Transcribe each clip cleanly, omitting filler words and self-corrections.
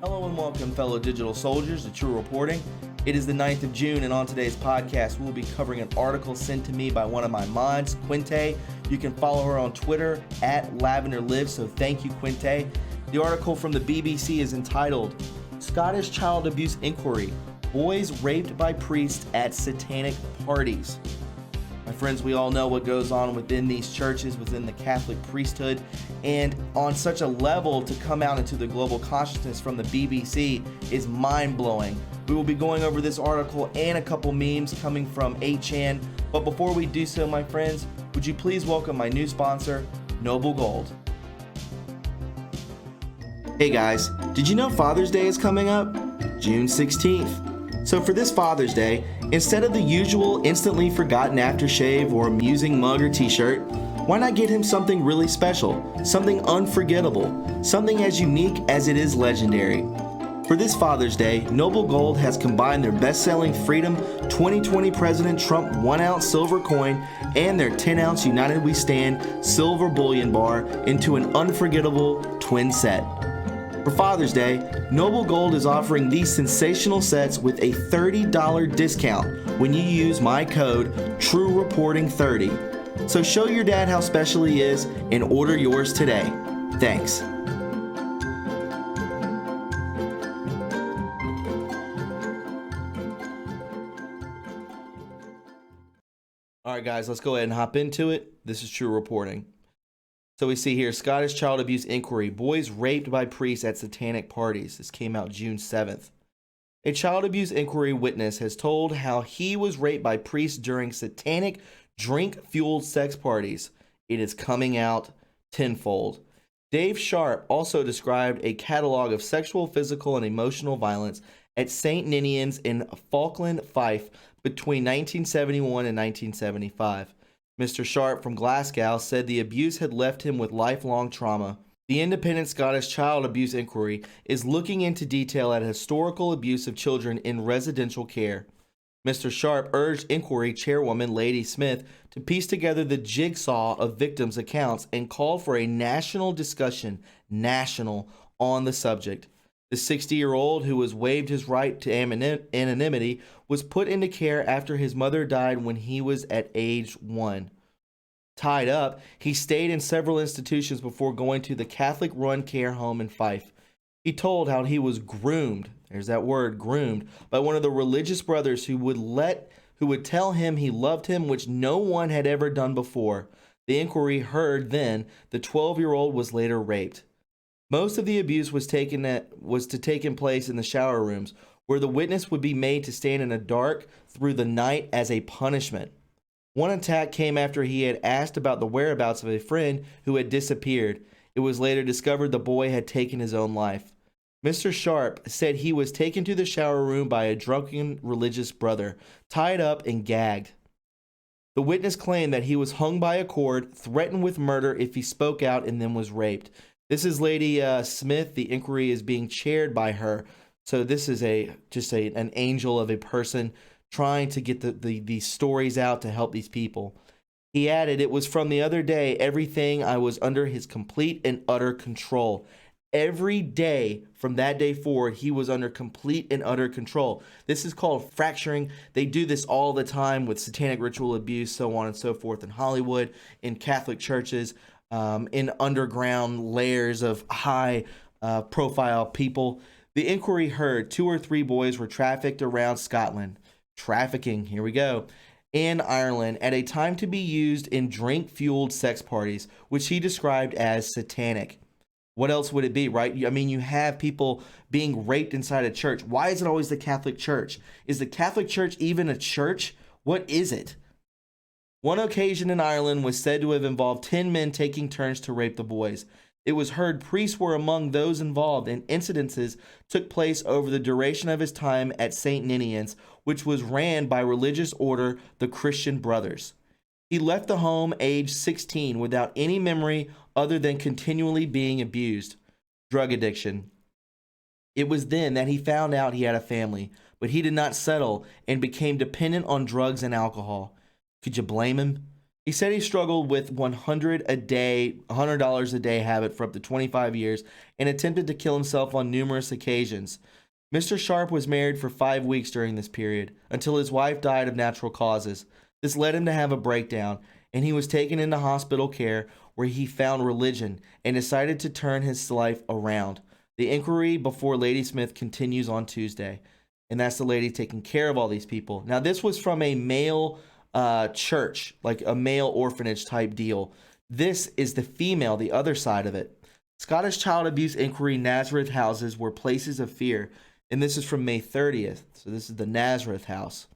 Hello and welcome, fellow digital soldiers, to True Reporting. It is the 9th of June, and on today's podcast, we will be covering an article sent to me by one of my mods, Quinte. You can follow her on Twitter at LavenderLives, so thank you, Quinte. The article from the BBC is entitled, Scottish Child Abuse Inquiry, Boys Raped by Priests at Satanic Parties. My friends, we all know what goes on within these churches, within the Catholic priesthood, and on such a level to come out into the global consciousness from the BBC is mind-blowing. We will be going over this article and a couple memes coming from 8chan, but before we do so, my friends, would you please welcome my new sponsor, Noble Gold. Hey guys, did you know Father's Day is coming up? June 16th. So for this Father's Day, instead of the usual instantly forgotten aftershave or amusing mug or t-shirt, why not get him something really special, something unforgettable, something as unique as it is legendary? For this Father's Day, Noble Gold has combined their best-selling Freedom 2020 President Trump 1-ounce silver coin and their 10-ounce United We Stand silver bullion bar into an unforgettable twin set. For Father's Day, Noble Gold is offering these sensational sets with a $30 discount when you use my code TRUreporting30. So show your dad how special he is and order yours today. Thanks. All right, guys, let's go ahead and hop into it. This is True Reporting. So we see here, Scottish Child Abuse Inquiry, Boys Raped by Priests at Satanic Parties. This came out June 7th. A child abuse inquiry witness has told how he was raped by priests during satanic drink-fueled sex parties. It is coming out tenfold. Dave Sharp also described a catalog of sexual, physical, and emotional violence at St. Ninian's in Falkland, Fife, between 1971 and 1975. Mr. Sharp from Glasgow said the abuse had left him with lifelong trauma. The independent Scottish Child Abuse Inquiry is looking into detail at historical abuse of children in residential care. Mr. Sharp urged inquiry chairwoman Lady Smith to piece together the jigsaw of victims' accounts and called for a national discussion, on the subject. The 60-year-old, who was waived his right to anonymity, was put into care after his mother died when he was at age 1. Tied up, he stayed in several institutions before going to the Catholic-run care home in Fife. He told how he was groomed, there's that word, groomed, by one of the religious brothers who would tell him he loved him, which no one had ever done before. The inquiry heard then the 12-year-old was later raped. Most of the abuse was to take place in the shower rooms, where the witness would be made to stand in the dark through the night as a punishment. One attack came after he had asked about the whereabouts of a friend who had disappeared. It was later discovered the boy had taken his own life. Mr. Sharp said he was taken to the shower room by a drunken religious brother, tied up and gagged. The witness claimed that he was hung by a cord, threatened with murder if he spoke out, and then was raped. This is Lady Smith. The inquiry is being chaired by her. So this is an angel of a person trying to get the stories out to help these people. He added, "It was from the other day, everything I was under his complete and utter control." Every day from that day forward, he was under complete and utter control. This is called fracturing. They do this all the time with satanic ritual abuse, so on and so forth in Hollywood, in Catholic churches. In underground layers of high profile people. The inquiry heard 2 or 3 boys were trafficked around Scotland. Trafficking, here we go. And Ireland at a time to be used in drink-fueled sex parties, which he described as satanic. What else would it be, right? I mean, you have people being raped inside a church. Why is it always the Catholic Church? Is the Catholic Church even a church? What is it? One occasion in Ireland was said to have involved 10 men taking turns to rape the boys. It was heard priests were among those involved, and incidences took place over the duration of his time at St. Ninian's, which was ran by religious order the Christian Brothers. He left the home aged 16 without any memory other than continually being abused. Drug addiction. It was then that he found out he had a family, but he did not settle and became dependent on drugs and alcohol. Could you blame him? He said he struggled with $100 a day habit for up to 25 years and attempted to kill himself on numerous occasions. Mr. Sharp was married for 5 weeks during this period until his wife died of natural causes. This led him to have a breakdown, and he was taken into hospital care where he found religion and decided to turn his life around. The inquiry before Lady Smith continues on Tuesday, and that's the lady taking care of all these people. Now, this was from a male church, like a male orphanage type deal. This is the female, the other side of it. Scottish child abuse inquiry Nazareth houses were places of fear, and this is from May 30th. So this is the Nazareth house.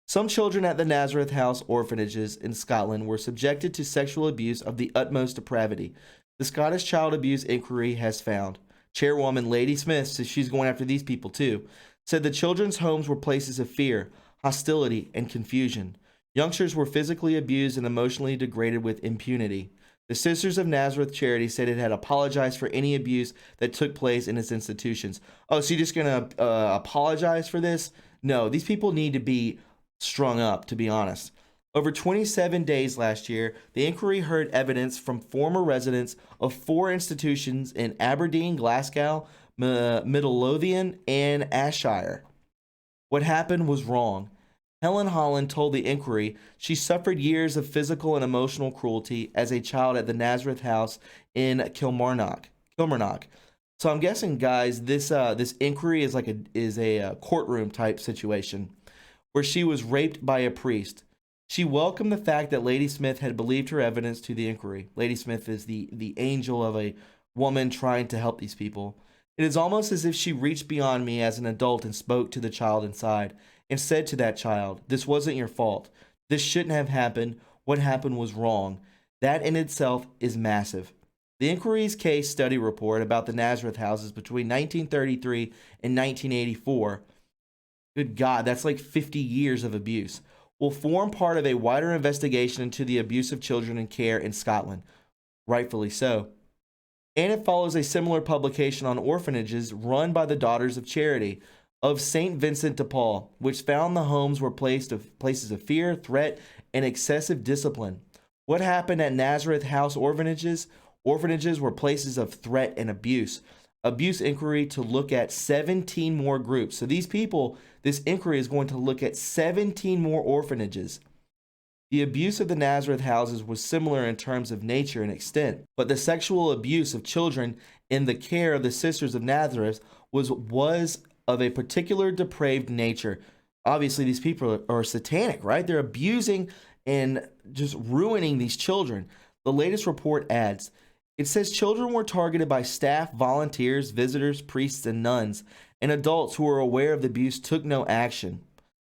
Some children at the Nazareth House orphanages in Scotland were subjected to sexual abuse of the utmost depravity. The Scottish Child Abuse Inquiry has found. Chairwoman Lady Smith, so she's going after these people too, said the children's homes were places of fear, hostility, and confusion. Youngsters were physically abused and emotionally degraded with impunity. The Sisters of Nazareth Charity said it had apologized for any abuse that took place in its institutions. Oh, so you're just going to apologize for this? No, these people need to be strung up, to be honest. Over 27 days last year, the inquiry heard evidence from former residents of 4 institutions in Aberdeen, Glasgow, Midlothian, and Ayrshire. What happened was wrong. Helen Holland told the inquiry she suffered years of physical and emotional cruelty as a child at the Nazareth House in Kilmarnock. So I'm guessing, guys, this inquiry is like a courtroom type situation where she was raped by a priest. She welcomed the fact that Lady Smith had believed her evidence to the inquiry. Lady Smith is the angel of a woman trying to help these people. It is almost as if she reached beyond me as an adult and spoke to the child inside and said to that child, "This wasn't your fault. This shouldn't have happened. What happened was wrong." That in itself is massive. The inquiry's case study report about the Nazareth houses between 1933 and 1984, good God, that's like 50 years of abuse, will form part of a wider investigation into the abuse of children in care in Scotland. Rightfully so. And it follows a similar publication on orphanages run by the Daughters of Charity of St. Vincent de Paul, which found the homes were places of fear, threat, and excessive discipline. What happened at Nazareth House orphanages? Orphanages were places of threat and abuse. Abuse inquiry to look at 17 more groups. So these people, this inquiry is going to look at 17 more orphanages. The abuse of the Nazareth houses was similar in terms of nature and extent, but the sexual abuse of children in the care of the Sisters of Nazareth was of a particular depraved nature. Obviously, these people are satanic, right? They're abusing and just ruining these children. The latest report adds, it says children were targeted by staff, volunteers, visitors, priests, and nuns, and adults who were aware of the abuse took no action.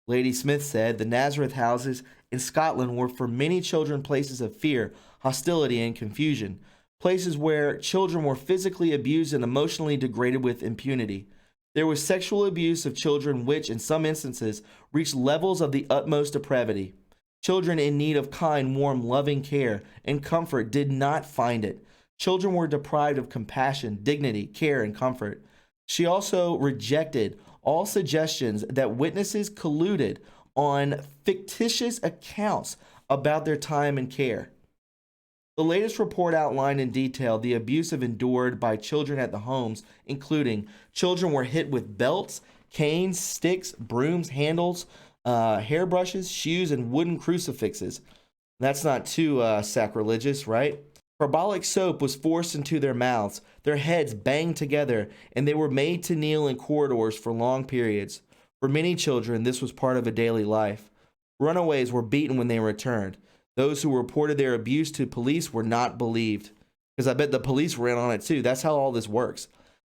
Lady Smith said the Nazareth houses in Scotland were for many children places of fear, hostility, and confusion, places where children were physically abused and emotionally degraded with impunity. There was sexual abuse of children which, in some instances, reached levels of the utmost depravity. Children in need of kind, warm, loving care and comfort did not find it. Children were deprived of compassion, dignity, care, and comfort. She also rejected all suggestions that witnesses colluded on fictitious accounts about their time in care. The latest report outlined in detail the abuse endured by children at the homes, including children were hit with belts, canes, sticks, brooms, handles, hairbrushes, shoes, and wooden crucifixes. That's not too sacrilegious, right? Carbolic soap was forced into their mouths, their heads banged together, and they were made to kneel in corridors for long periods. For many children, this was part of a daily life. Runaways were beaten when they returned. Those who reported their abuse to police were not believed, because I bet the police ran on it too. That's how all this works.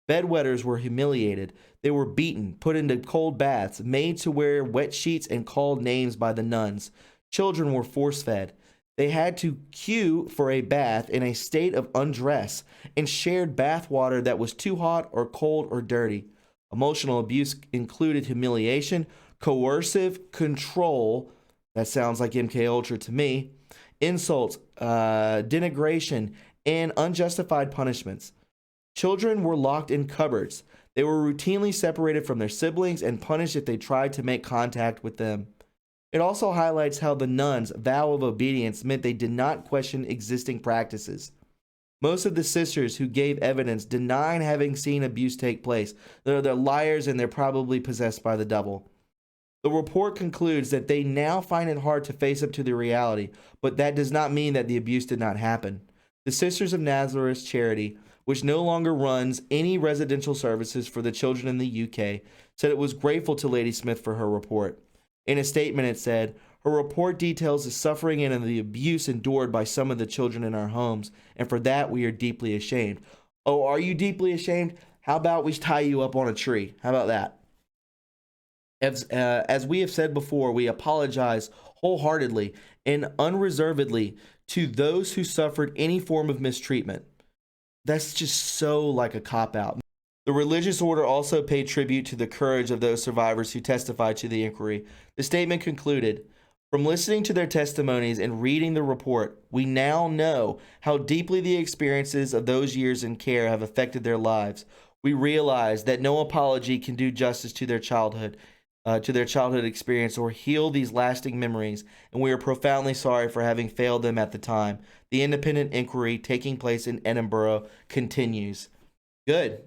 Bedwetters were humiliated. They were beaten, put into cold baths, made to wear wet sheets, and called names by the nuns. Children were force-fed. They had to queue for a bath in a state of undress and shared bath water that was too hot or cold or dirty. Emotional abuse included humiliation, coercive control, that sounds like MK Ultra to me, insults, denigration, and unjustified punishments. Children were locked in cupboards. They were routinely separated from their siblings and punished if they tried to make contact with them. It also highlights how the nuns' vow of obedience meant they did not question existing practices. Most of the sisters who gave evidence denied having seen abuse take place. They're liars and they're probably possessed by the devil. The report concludes that they now find it hard to face up to the reality, but that does not mean that the abuse did not happen. The Sisters of Nazareth charity, which no longer runs any residential services for the children in the UK, said it was grateful to Lady Smith for her report. In a statement, it said, "Her report details the suffering and the abuse endured by some of the children in our homes, and for that we are deeply ashamed." Oh, are you deeply ashamed? How about we tie you up on a tree? How about that? As we have said before, we apologize wholeheartedly and unreservedly to those who suffered any form of mistreatment. That's just so like a cop-out. The religious order also paid tribute to the courage of those survivors who testified to the inquiry. The statement concluded, "From listening to their testimonies and reading the report, we now know how deeply the experiences of those years in care have affected their lives. We realize that no apology can do justice to their childhood experience or heal these lasting memories, and we are profoundly sorry for having failed them at the time. The independent inquiry taking place in Edinburgh continues." Good.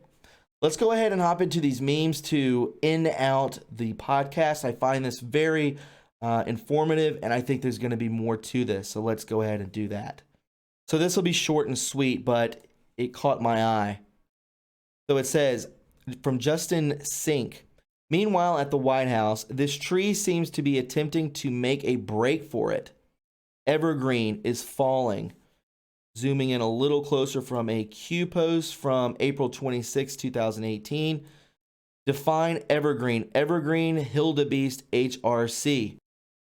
Let's go ahead and hop into these memes to end out the podcast. I find this very informative, and I think there's going to be more to this. So let's go ahead and do that. So this will be short and sweet, but it caught my eye. So it says, from Justin Sink, "Meanwhile, at the White House, this tree seems to be attempting to make a break for it. Evergreen is falling." Zooming in a little closer from a Q post from April 26, 2018. Define evergreen. Evergreen, Hildebeest, HRC.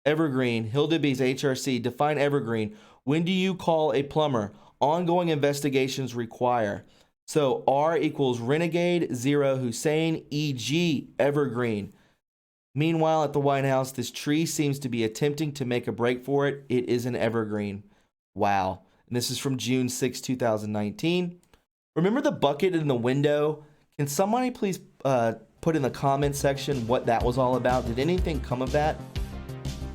Evergreen, Hildebeest, HRC. Define evergreen. When do you call a plumber? Ongoing investigations require. So R equals renegade, 0 Hussein, EG, evergreen. Meanwhile, at the White House, this tree seems to be attempting to make a break for it. It is an evergreen. Wow. And this is from June 6, 2019. Remember the bucket in the window? Can somebody please put in the comment section what that was all about? Did anything come of that?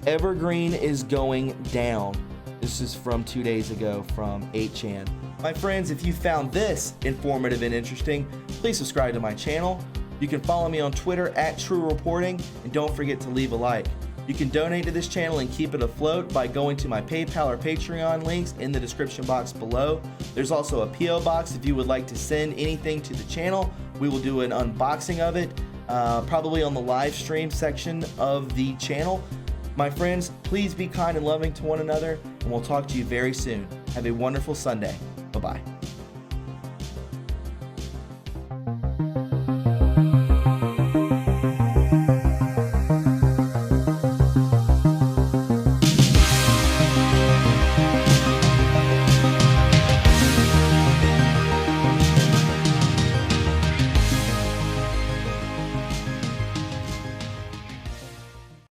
Evergreen is going down. This is from 2 days ago from 8chan. My friends, if you found this informative and interesting, please subscribe to my channel. You can follow me on Twitter at TRUreporting, and don't forget to leave a like. You can donate to this channel and keep it afloat by going to my PayPal or Patreon links in the description box below. There's also a P.O. box if you would like to send anything to the channel. We will do an unboxing of it, probably on the live stream section of the channel. My friends, please be kind and loving to one another, and we'll talk to you very soon. Have a wonderful Sunday. Bye-bye.